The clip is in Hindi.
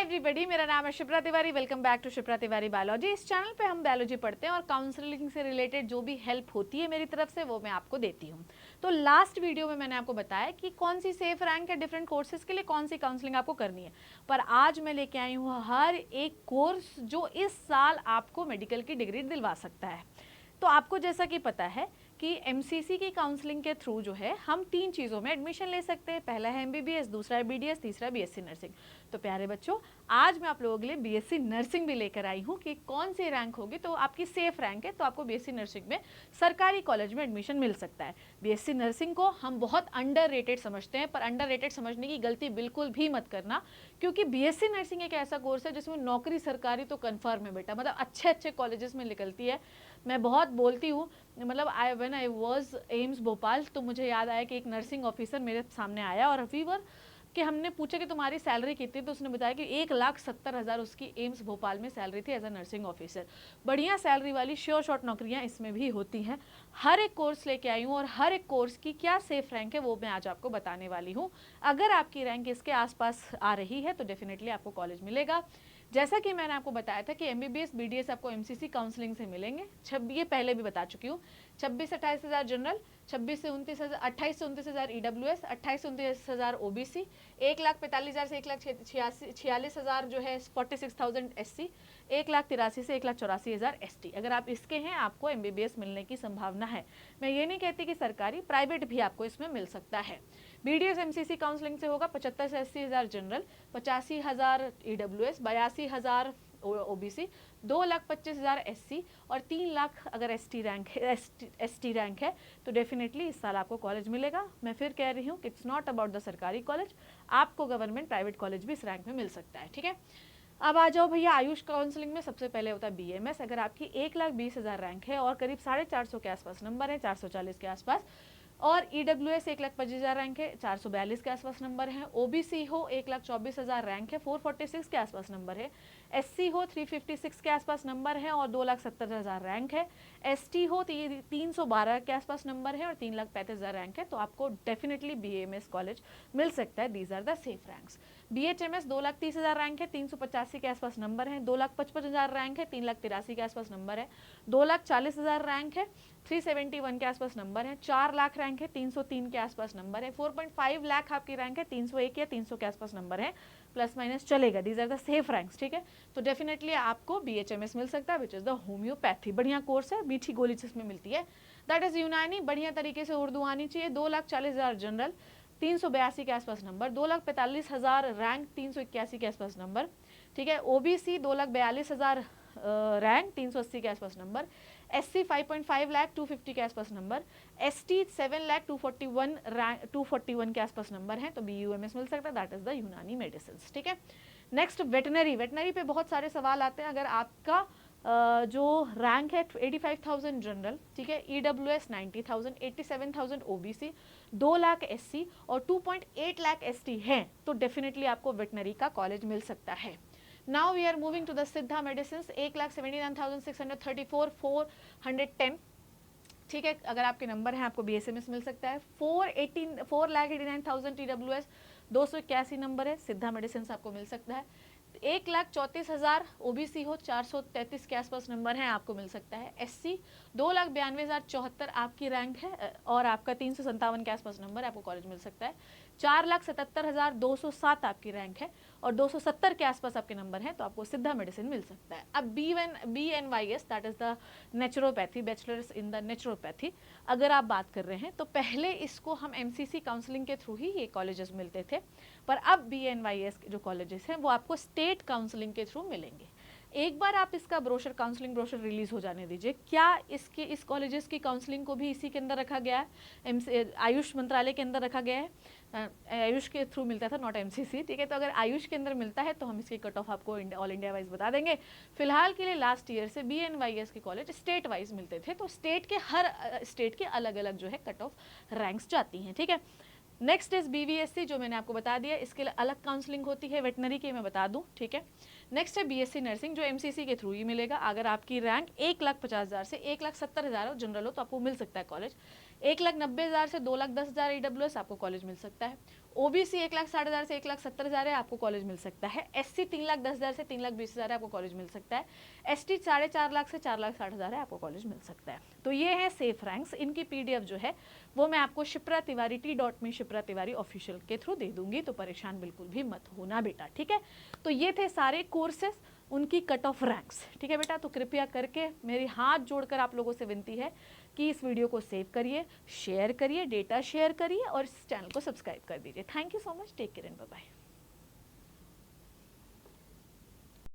एवरीबॉडी, मेरा नाम है Shipra Tiwari. Welcome back to Shipra Tiwari biology. इस चैनल पे हम बायोलॉजी पढ़ते हैं और काउंसलिंग से रिलेटेड जो भी हेल्प होती है मेरी तरफ से वो मैं आपको देती हूँ। तो लास्ट वीडियो में मैंने आपको बताया कि कौन सी सेफ रैंक है डिफरेंट कोर्सेज के लिए, कौन सी काउंसलिंग आपको करनी है। पर आज मैं लेके आई हूँ हर एक कोर्स जो इस साल आपको मेडिकल की डिग्री दिलवा सकता है। तो आपको जैसा कि पता है कि एमसीसी की काउंसलिंग के थ्रू जो है हम 3 चीज़ों में एडमिशन ले सकते हैं। पहला है एमबीबीएस, दूसरा है बीडीएस, तीसरा बीएससी नर्सिंग। तो प्यारे बच्चों, आज मैं आप लोगों के लिए बीएससी नर्सिंग भी लेकर आई हूँ कि कौन सी रैंक होगी तो आपकी सेफ रैंक है, तो आपको बीएससी नर्सिंग में सरकारी कॉलेज में एडमिशन मिल सकता है। बीएससी नर्सिंग को हम बहुत अंडररेटेड समझते हैं, पर अंडररेटेड समझने की गलती बिल्कुल भी मत करना, क्योंकि बीएससी नर्सिंग एक ऐसा कोर्स है जिसमें नौकरी सरकारी तो कन्फर्म है बेटा, मतलब अच्छे अच्छे कॉलेजेस में निकलती है। मैं बहुत बोलती हूँ, मतलब when I was AIIMS Bhopal, तो मुझे याद आया कि एक नर्सिंग ऑफिसर मेरे सामने आया और वीवर कि हमने पूछा कि तुम्हारी सैलरी कितनी, तो उसने बताया कि 1,70,000 उसकी एम्स भोपाल में सैलरी थी एज अ नर्सिंग ऑफिसर। बढ़िया सैलरी वाली श्योर शॉर्ट नौकरियां इसमें भी होती हैं। हर एक कोर्स लेके आई हूँ और हर एक कोर्स की क्या सेफ रैंक है वो मैं आज आपको बताने वाली हूँ। अगर आपकी रैंक इसके आसपास आ रही है तो डेफिनेटली आपको कॉलेज मिलेगा। जैसा कि मैंने आपको बताया था कि एमबीबीएस बीडीएस आपको एमसीसी काउंसलिंग से मिलेंगे। ये पहले भी बता चुकी हूँ। 26-28 हज़ार जनरल, 28 से 29 हज़ार ईडब्ल्यूएस, 28 से 29 हज़ार ओबीसी, 1,45,000 से 1,46,000 जो है 46,000 एससी, 1,83,000 से 1,84,000 एसटी। अगर आप इसके हैं आपको एमबीबीएस मिलने की संभावना है। मैं ये नहीं कहती कि सरकारी, प्राइवेट भी आपको इसमें मिल सकता है। बीडीएस एमसीसी काउंसलिंग से होगा 75 से 80,000 जनरल, 85,000 ईडब्ल्यूएस, 82,000 ओबीसी, 2,25,000 एससी और 3 लाख अगर एसटी रैंक है तो डेफिनेटली इस साल आपको कॉलेज मिलेगा। मैं फिर कह रही हूँ कि इट्स नॉट अबाउट द सरकारी कॉलेज, आपको गवर्नमेंट प्राइवेट कॉलेज भी इस रैंक में मिल सकता है। ठीक है, अब आ जाओ भैया आयुष काउंसलिंग में। सबसे पहले होता है बीएमएस। अगर आपकी 1,20,000 रैंक है और करीब 450 के आसपास नंबर है, 440 के आसपास, और ईडब्ल्यूएस 1,25,000 रैंक है, 442 के आसपास नंबर है, ओबीसी हो 1,24,000 रैंक है, 446 के आसपास नंबर है, एससी हो 356 के आसपास नंबर है और 2,70,000 रैंक है, एसटी हो 312 के आसपास नंबर है और 3,35,000 रैंक है, तो आपको डेफिनेटली बीएमएस कॉलेज मिल सकता है। These are the safe ranks. BHMS 2,30,000 rank है, 385 के आसपास नंबर है, 2,55,000 रैंक है, 3,83,000 के आसपास नंबर है, 2,40,000 रैंक है, 371 के आसपास नंबर है, 4 लाख रैंक है, 303 के आसपास नंबर है, 4.5 लाख आपकी रैंक है, 301 या 300 के आसपास नंबर है, प्लस माइनस चलेगा। These are the safe ranks. ठीक है, तो डेफिनेटली आपको बीएचएमएस मिल सकता है, विच इज द होम्योपैथी। बढ़िया कोर्स है, मीठी गोली जिसमें मिलती है, दैट इज यूनानी। बढ़िया तरीके से उर्दू आनी चाहिए। 2,40,000 जनरल, 382 के आसपास नंबर, 2,45,000 रैंक, 381 के आसपास नंबर। ठीक है, ओबीसी 2,42,000 रैंक, 380 के आसपास नंबर, एससी 5.5 लाख, 250 के आसपास नंबर, एसटी 7 लाख 241 रैंक, 241 के आसपास नंबर है, तो बीयूएमएस मिल सकता है। दैट इज द यूनानी मेडिसिन। ठीक है, नेक्स्ट वेटनरी पे बहुत सारे सवाल आते हैं। अगर आपका जो रैंक है 85,000 जनरल, ठीक है, ईडब्ल्यूएस 90,000, 87,000 ओबीसी, 2 लाख एससी और 2.8 लाख एसटी है, तो डेफिनेटली आपको वेटनरी का कॉलेज मिल सकता है। Now we are moving to the Siddha medicine. 1,79,634, 410। ठीक है, अगर आपके नंबर हैं आपको बीएसएमएस मिल सकता है। 4,89,000 टीडब्ल्यूएस, 281 नंबर है, सिद्धा मेडिसिन आपको मिल सकता है। 1,34,000 ओबीसी हो, 433 के आसपास नंबर है, आपको मिल सकता है। एससी 2,92,074 आपकी रैंक है और आपका 357 के आसपास नंबर है, आपको कॉलेज मिल सकता है। 4,77,207 आपकी रैंक है और 270 के आसपास आपके नंबर हैं, तो आपको सिद्धा मेडिसिन मिल सकता है। अब BNYS, that is the naturopathy, bachelors in the naturopathy, अगर आप बात कर रहे हैं तो पहले इसको हम एमसीसी काउंसलिंग के थ्रू ही ये कॉलेजेस मिलते थे, पर अब BNYS जो कॉलेजेस हैं वो आपको स्टेट काउंसलिंग के थ्रू मिलेंगे। एक बार आप इसका ब्रोशर, काउंसलिंग ब्रोशर रिलीज हो जाने दीजिए। क्या इस कॉलेजेस की काउंसलिंग को भी इसी के अंदर रखा गया है? आयुष मंत्रालय के अंदर रखा गया है। आयुष के थ्रू मिलता था, नॉट एमसीसी। ठीक है, तो अगर आयुष के अंदर मिलता है तो हम इसकी कट ऑफ आपको ऑल इंडिया वाइज बता देंगे। फिलहाल के लिए लास्ट ईयर से BNYS के कॉलेज स्टेट वाइज मिलते थे, तो स्टेट के हर स्टेट के अलग अलग जो है कट ऑफ रैंक्स जाती हैं। ठीक है, नेक्स्ट इज BVSC, जो मैंने आपको बता दिया, इसके लिए अलग काउंसलिंग होती है। वेटनरी की मैं बता दूं। ठीक है, नेक्स्ट है BSc नर्सिंग, जो MCC के थ्रू ही मिलेगा। अगर आपकी रैंक 1,50,000 से 1,70,000 जनरल हो तो आपको मिल सकता है कॉलेज। 1,90,000 से 2,10,000 EWS आपको कॉलेज मिल सकता है। ओबीसी 1,60,000 से 1,70,000 है, आपको कॉलेज मिल सकता है। एससी 3,10,000 से 3,20,000 है, आपको कॉलेज मिल सकता है। एसटी 4.5 लाख से 4,60,000 है, आपको कॉलेज मिल सकता है। तो ये है सेफ रैंक्स। इनकी पीडीएफ जो है वो मैं आपको शिप्रा तिवारी t.me शिप्रा तिवारी ऑफिशियल के थ्रू दे दूंगी, तो परेशान बिल्कुल भी मत होना बेटा, ठीक है। तो ये थे सारे कोर्सेज, उनकी कट ऑफ रैंक्स, ठीक है बेटा। तो कृपया करके मेरी हाथ जोड़कर आप लोगों से विनती है कि इस वीडियो को सेव करिए, शेयर करिए, डेटा शेयर करिए और इस चैनल को सब्सक्राइब कर दीजिए। Thank you so much, take care and bye bye.